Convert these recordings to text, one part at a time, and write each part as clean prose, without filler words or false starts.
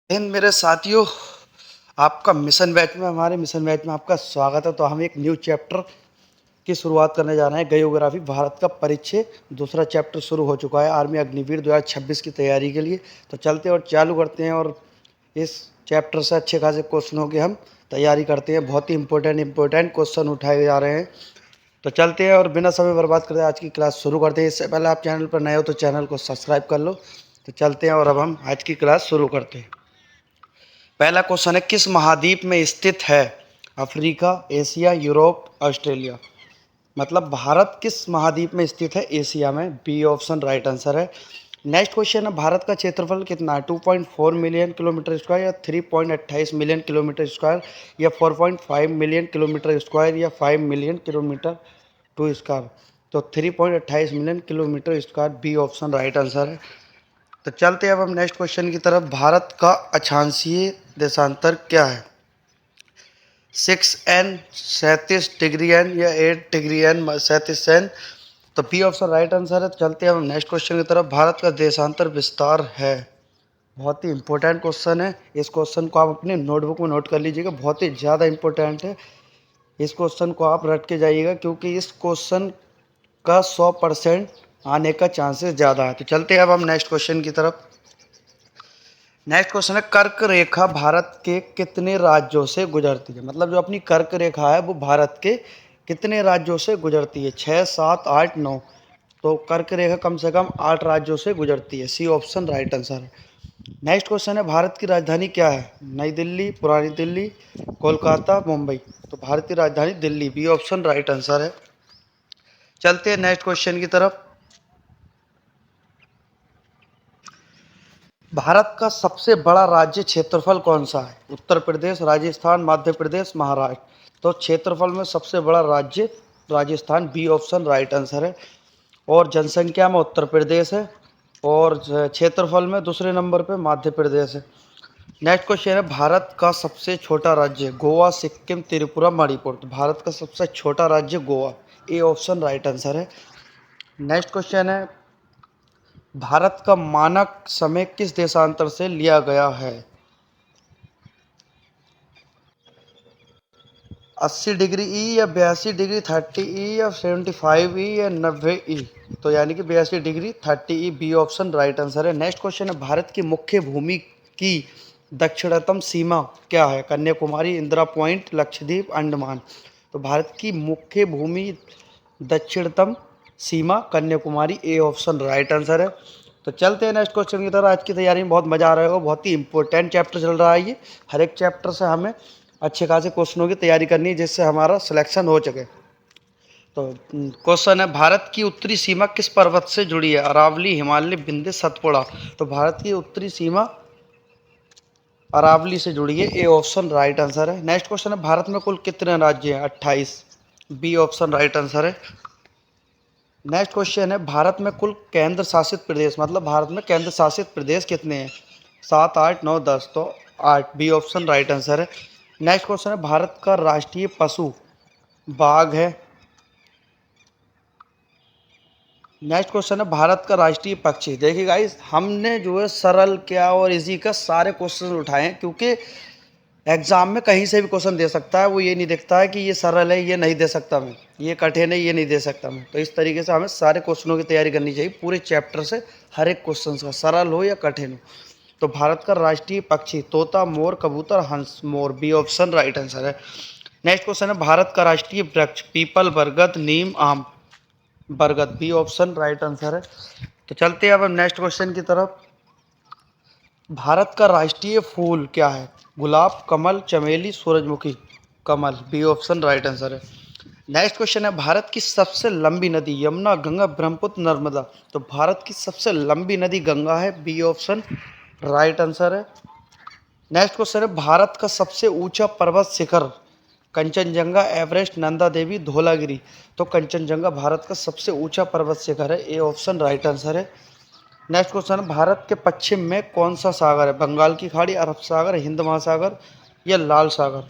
इन मेरे साथियों, आपका हमारे मिशन बैच में आपका स्वागत है। तो हम एक न्यू चैप्टर की शुरुआत करने जा रहे हैं। ज्योग्राफी भारत का परिचय दूसरा चैप्टर शुरू हो चुका है आर्मी अग्निवीर 2026 की तैयारी के लिए। तो चलते और चालू करते हैं और इस चैप्टर से अच्छे खासे क्वेश्चनों की हम तैयारी करते हैं। बहुत ही इंपॉर्टेंट क्वेश्चन उठाए जा रहे हैं। तो चलते हैं और बिना समय बर्बाद करते आज की क्लास शुरू करते हैं। इससे पहले आप चैनल पर नए हो तो चैनल को सब्सक्राइब कर लो। तो चलते हैं और अब हम आज की क्लास शुरू करते हैं। पहला क्वेश्चन है, किस महाद्वीप में स्थित है? Africa, Asia, Europe, Australia. मतलब भारत किस महाद्वीप में स्थित है? एशिया में। बी ऑप्शन राइट आंसर है। नेक्स्ट क्वेश्चन है, भारत का क्षेत्रफल कितना है? 2.4 मिलियन किलोमीटर स्क्वायर या 3.28 मिलियन किलोमीटर स्क्वायर या 4.5 मिलियन किलोमीटर स्क्वायर या 5 मिलियन किलोमीटर टू स्क्वायर? तो 3.28 million kilometre square, B option right answer है। तो चलते हैं अब हम नेक्स्ट क्वेश्चन की तरफ। भारत का अक्षांशीय देशांतर क्या है? 6 n 37 डिग्री n या 8 डिग्री n 37 n? तो बी ऑप्शन राइट आंसर है। तो चलते हैं हम नेक्स्ट क्वेश्चन की तरफ। भारत का देशांतर विस्तार है। बहुत ही इंपॉर्टेंट क्वेश्चन है। इस क्वेश्चन को आप अपने नोटबुक में नोट कर लीजिएगा, बहुत ही ज़्यादा इंपॉर्टेंट है। इस क्वेश्चन को आप रट के जाइएगा क्योंकि इस क्वेश्चन का 100% आने का चांसेस ज़्यादा है। तो चलते हैं अब हम नेक्स्ट क्वेश्चन की तरफ। नेक्स्ट क्वेश्चन है, कर्क रेखा भारत के कितने राज्यों से गुजरती है? मतलब जो अपनी कर्क रेखा है वो भारत के कितने राज्यों से गुजरती है? 6, 7, 8, 9। तो कर्क रेखा कम से कम 8 राज्यों से गुजरती है। सी ऑप्शन राइट आंसर है। नेक्स्ट क्वेश्चन है, भारत की राजधानी क्या है? नई दिल्ली, पुरानी दिल्ली, कोलकाता, मुंबई। तो भारत की राजधानी Delhi, B option right answer है। चलते हैं नेक्स्ट क्वेश्चन की तरफ। भारत का सबसे बड़ा राज्य क्षेत्रफल कौन सा है? उत्तर प्रदेश, राजस्थान, मध्य प्रदेश, महाराष्ट्र। तो क्षेत्रफल में सबसे बड़ा राज्य Rajasthan, B option right answer है। और जनसंख्या में उत्तर प्रदेश है और क्षेत्रफल में दूसरे नंबर पे मध्य प्रदेश है। नेक्स्ट क्वेश्चन है, भारत का सबसे छोटा राज्य? गोवा, सिक्किम, त्रिपुरा, मणिपुर। तो भारत का सबसे छोटा राज्य गोवा, ए ऑप्शन राइट आंसर है। नेक्स्ट क्वेश्चन है, भारत का मानक समय किस देशांतर से लिया गया है? 80 डिग्री ई या 82 डिग्री 30 ई या 75 ई या 90 ई? तो यानी कि 82 डिग्री 30 ई, बी ऑप्शन राइट आंसर है। नेक्स्ट क्वेश्चन है, भारत की मुख्य भूमि की दक्षिणतम सीमा क्या है? कन्याकुमारी, इंदिरा पॉइंट, लक्षद्वीप, अंडमान। तो भारत की मुख्य भूमि दक्षिणतम सीमा Kanyakumari, A option right answer है। तो चलते हैं नेक्स्ट क्वेश्चन की तरफ। आज की तैयारी में बहुत मजा आ रहा है, बहुत ही इंपॉर्टेंट चैप्टर चल रहा है ये। हर एक चैप्टर से हमें अच्छे खासे क्वेश्चनों की तैयारी करनी है जिससे हमारा सिलेक्शन हो सके। तो क्वेश्चन है, भारत की उत्तरी सीमा किस पर्वत से जुड़ी है? अरावली, हिमालय, विंध्य, सतपुड़ा। तो भारत की उत्तरी सीमा अरावली से जुड़ी है, ए ऑप्शन राइट आंसर है। नेक्स्ट क्वेश्चन है, भारत में कुल कितने राज्य हैं? 28, बी ऑप्शन राइट आंसर है। नेक्स्ट क्वेश्चन है, भारत में कुल केंद्र शासित प्रदेश, मतलब भारत में केंद्र शासित प्रदेश कितने हैं? 7, 8, 9, 10। तो 8, बी ऑप्शन राइट आंसर है। नेक्स्ट क्वेश्चन है, भारत का राष्ट्रीय पशु बाघ है। नेक्स्ट क्वेश्चन है, भारत का राष्ट्रीय पक्षी। देखिए गाइस, हमने जो है सरल क्या और इजी का सारे क्वेश्चन उठाए हैं क्योंकि एग्जाम में कहीं से भी क्वेश्चन दे सकता है। वो ये नहीं देखता है कि ये सरल है, ये नहीं दे सकता मैं, ये कठिन है, ये नहीं दे सकता मैं। तो इस तरीके से हमें सारे क्वेश्चनों की तैयारी करनी चाहिए पूरे चैप्टर से, हर एक क्वेश्चन का, सरल हो या कठिन हो। तो भारत का राष्ट्रीय पक्षी तोता, मोर, कबूतर, हंस, मोर, बी ऑप्शन राइट आंसर है। नेक्स्ट क्वेश्चन है, भारत का राष्ट्रीय वृक्ष? पीपल, बरगद, नीम, आम। बरगद, बी ऑप्शन राइट आंसर है। तो चलते हैं अब हम नेक्स्ट क्वेश्चन की तरफ। भारत का राष्ट्रीय फूल क्या है? गुलाब, कमल, चमेली, सूरजमुखी। कमल, बी ऑप्शन राइट आंसर है। नेक्स्ट क्वेश्चन है, भारत की सबसे लंबी नदी? यमुना, गंगा, ब्रह्मपुत्र, नर्मदा। तो भारत की सबसे लंबी नदी गंगा है, बी ऑप्शन राइट आंसर है। नेक्स्ट क्वेश्चन है, भारत का सबसे ऊंचा पर्वत शिखर? कंचनजंगा, एवरेस्ट, नंदा देवी, धौलागिरी। तो कंचनजंगा भारत का सबसे ऊंचा पर्वत शिखर है, ए ऑप्शन राइट आंसर है। नेक्स्ट क्वेश्चन है, भारत के पश्चिम में कौन सा सागर है? बंगाल की खाड़ी, अरब सागर, हिंद महासागर या लाल सागर?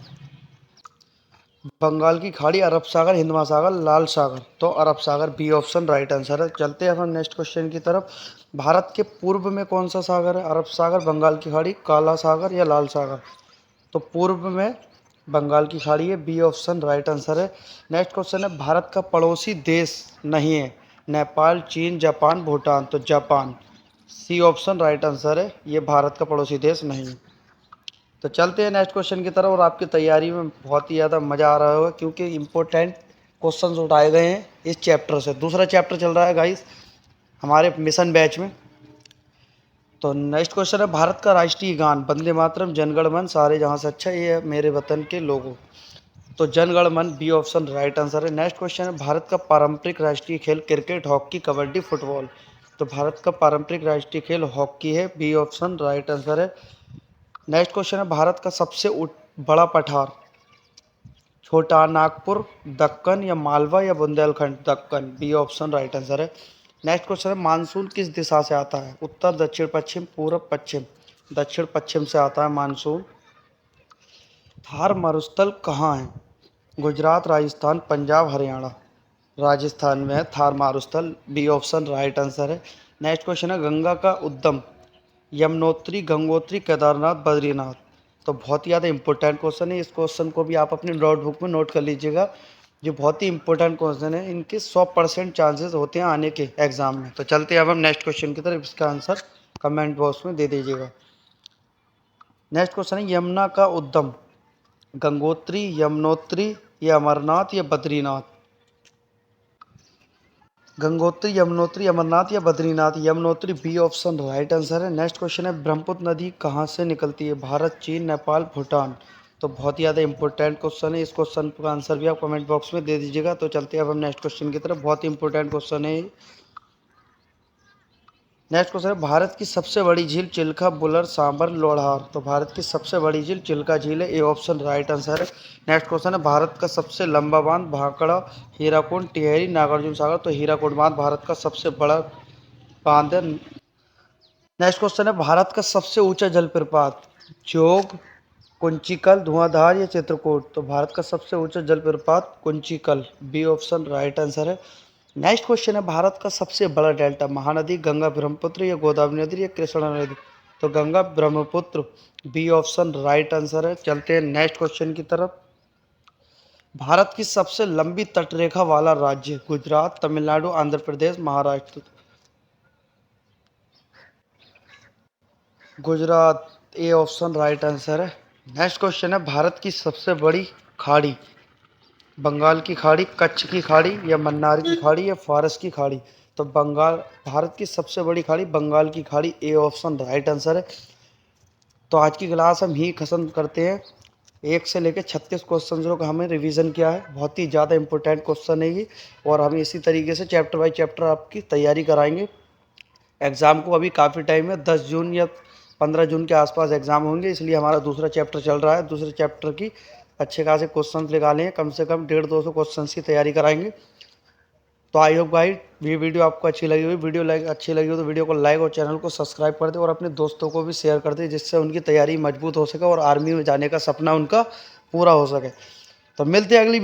बंगाल की खाड़ी, अरब सागर, हिंद महासागर, लाल सागर। तो अरब सागर, बी ऑप्शन राइट आंसर है। चलते हैं हम नेक्स्ट क्वेश्चन की तरफ। भारत के पूर्व में कौन सा सागर है? अरब सागर, बंगाल की खाड़ी, काला सागर या लाल सागर? तो पूर्व में बंगाल की खाड़ी है, बी ऑप्शन राइट आंसर है। नेक्स्ट क्वेश्चन है, भारत का पड़ोसी देश नहीं है, नेपाल, चीन, जापान, भूटान? तो Japan, C option right answer है, ये भारत का पड़ोसी देश नहीं है। तो चलते हैं नेक्स्ट क्वेश्चन की तरफ। और आपकी तैयारी में बहुत ही ज़्यादा मज़ा आ रहा होगा क्योंकि इंपॉर्टेंट क्वेश्चंस उठाए गए हैं इस चैप्टर से। दूसरा चैप्टर चल रहा है गाइस हमारे मिशन बैच में। तो नेक्स्ट क्वेश्चन है, भारत का राष्ट्रीय गान? वंदे मातरम, जनगण मन, सारे जहाँ से अच्छा, ये है मेरे वतन के लोगों? तो जनगण मन, बी ऑप्शन राइट आंसर है। नेक्स्ट क्वेश्चन है, भारत का पारंपरिक राष्ट्रीय खेल क्रिकेट, हॉकी, कबड्डी, फुटबॉल? तो भारत का पारंपरिक राष्ट्रीय खेल हॉकी है, बी ऑप्शन राइट आंसर है। नेक्स्ट क्वेश्चन है, भारत का सबसे बड़ा पठार? छोटा नागपुर, दक्कन या मालवा या Bundelkhand? Deccan, B option right answer है। नेक्स्ट क्वेश्चन है, मानसून किस दिशा से आता है? उत्तर, दक्षिण, पश्चिम, पूर्व, पश्चिम? दक्षिण पश्चिम से आता है मानसून। थार मरुस्थल कहाँ है? गुजरात, राजस्थान, पंजाब, हरियाणा? राजस्थान में है थार मारुस्थल, बी ऑप्शन राइट आंसर है। नेक्स्ट क्वेश्चन है, गंगा का उद्गम? यमुनोत्री, गंगोत्री, केदारनाथ, बद्रीनाथ? तो बहुत ही ज़्यादा इंपॉर्टेंट क्वेश्चन है, इस क्वेश्चन को भी आप अपनी नोटबुक में नोट कर लीजिएगा। जो बहुत ही इंपॉर्टेंट क्वेश्चन है, इनके 100% चांसेस होते हैं आने के एग्जाम में। तो चलते हैं अब हम नेक्स्ट क्वेश्चन की तरफ, इसका आंसर कमेंट बॉक्स में दे दीजिएगा। नेक्स्ट क्वेश्चन है, यमुना का उद्गम गंगोत्री, यमुनोत्री या अमरनाथ या बद्रीनाथ? गंगोत्री, यमुनोत्री, अमरनाथ या Badrinath? Yamunotri, B option right answer है। नेक्स्ट क्वेश्चन है, ब्रह्मपुत्र नदी कहाँ से निकलती है? भारत, चीन, नेपाल, भूटान? तो बहुत ही ज़्यादा इंपॉर्टेंट क्वेश्चन है, इस क्वेश्चन का आंसर भी आप कमेंट बॉक्स में दे दीजिएगा। तो चलते हैं अब हम नेक्स्ट क्वेश्चन की तरफ, बहुत ही इंपॉर्टेंट क्वेश्चन है। नेक्स्ट क्वेश्चन है, भारत की सबसे बड़ी झील? चिल्का, बुलर, सांबर, लोढ़ार? तो भारत की सबसे बड़ी झील चिल्का झील है, ए ऑप्शन राइट आंसर है। नेक्स्ट क्वेश्चन है, भारत का सबसे लंबा बांध? भाखड़ा, हीराकुंड, टिहरी, नागार्जुन सागर? तो हीराकुंड बांध भारत का सबसे बड़ा बांध है। नेक्स्ट क्वेश्चन है, भारत का सबसे ऊंचा जलप्रपात? जोग, कुंचिकल, धुआंधार या चित्रकूट? तो भारत का सबसे ऊंचा जलप्रपात Kunchikal, B option right answer है। नेक्स्ट क्वेश्चन है, भारत का सबसे बड़ा डेल्टा? महानदी, गंगा, ब्रह्मपुत्र या गोदावरी नदी या कृष्णा नदी? तो Ganga, Brahmaputra, B option right answer है। चलते हैं नेक्स्ट क्वेश्चन की तरफ। भारत की सबसे लंबी तटरेखा वाला राज्य? Gujarat, Tamil Nadu, Andhra Pradesh, Maharashtra? Gujarat, A option right answer है। नेक्स्ट क्वेश्चन है, भारत की सबसे बड़ी खाड़ी? बंगाल की खाड़ी, कच्छ की खाड़ी या मन्नार की खाड़ी या फारस की खाड़ी? तो बंगाल, भारत की सबसे बड़ी खाड़ी बंगाल की खाड़ी, ए ऑप्शन राइट आंसर है। तो आज की क्लास हम ही खत्म करते हैं। 1 से लेकर 36 क्वेश्चन का हमने रिवीजन किया है, बहुत ही ज़्यादा इंपॉर्टेंट क्वेश्चन है ये। और हम इसी तरीके से चैप्टर बाय चैप्टर आपकी तैयारी कराएंगे। एग्ज़ाम को अभी काफ़ी टाइम है, 10 जून या 15 जून के आसपास एग्ज़ाम होंगे, इसलिए हमारा दूसरा चैप्टर चल रहा है। दूसरे चैप्टर की अच्छे खासे क्वेश्चन निकाले हैं, कम से कम 150-200 क्वेश्चन की तैयारी कराएंगे। तो आई होप गाइड ये वीडियो आपको अच्छी लगी हुई, वीडियो अच्छी लगी हो तो वीडियो को लाइक और चैनल को सब्सक्राइब कर दे और अपने दोस्तों को भी शेयर कर दे, जिससे उनकी तैयारी मजबूत हो सके और आर्मी में जाने का सपना उनका पूरा हो सके। तो मिलते हैं अगली